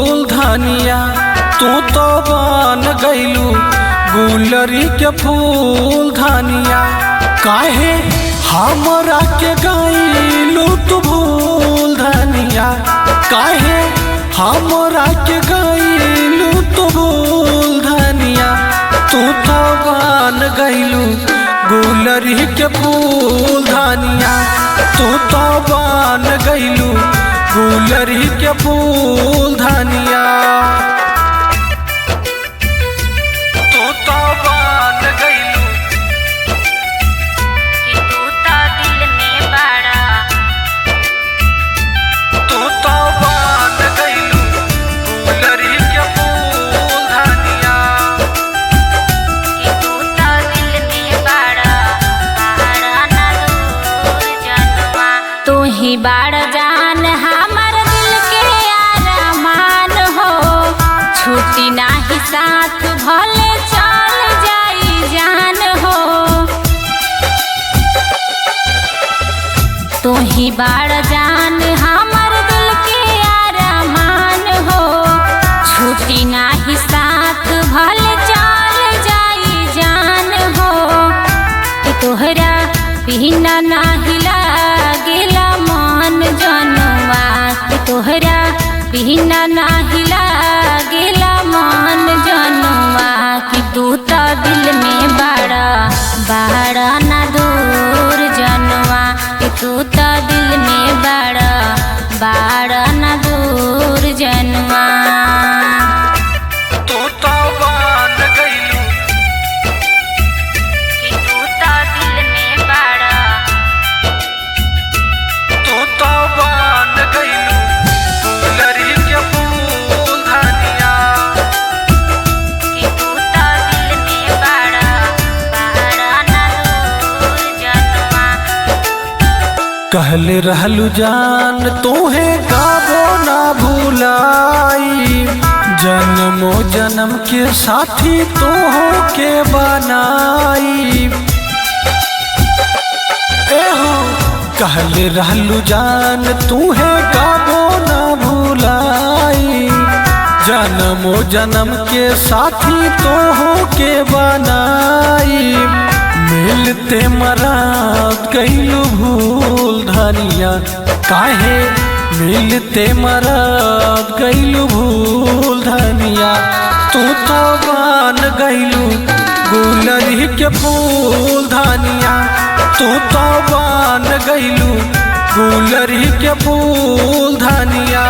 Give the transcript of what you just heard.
फूल धनिया तू तो बन गइलू गुलरी के फूल धनिया। काहे हमरा के गइलू तू भूल धनिया, काहे हमरा के गइलू तू भूल धनिया। तू तो बन गइलू गुलरी के फूल धनिया, तू तो बन गइलू गुलरी के फूल धनिया। तू तो बन गइलू कि तू तो दिल में बड़ा, तू तो बन गइलू गुलरी के फूल धनिया। कि तू तो दिल में बड़ा, बड़ा ना दूर जनवा। तू ही बड़ा जान हमर दिल के अरमान हो, छूटी नाही साथ भले चल जाई जान हो। तू ही बड़ा जान हमर दिल के अरमान हो, छूटी नाही साथ भले चल जाई जान हो। कि तोहरा बिना नाही लागेला मन जनवा, कि तोहरा बिना नाही लागेला मन जनवा। कि तू तो दिल में बड़ा, बड़ा ना दूर जनवा। कि तू तो दिल में बड़ा, बड़ा ना दूर जनवा। तू तो बन गइलू, कि तू तो दिल में बड़ा, तू तो बन गइलू गुलरी के फूल धनिया। कि तू तो दिल में बड़ा, बड़ा ना दूर जनवा। कहले रहलू जान तोहे गाबो ना भुलाई, जन्मो जन्म के साथी तोहो के बनाई। एहो कहले रहलू जान तोहे गाबो ना भुलाई, जन्मो जन्म के साथी तोहो के बनाई। मिलते मराद गइलू भूल धनिया, काहे मिलते मराद गइलू भूल धनिया। तू तो बन गइलू गुलरी के फूल धनिया, तू तो बन गइलू गुलरी के फूल धनिया।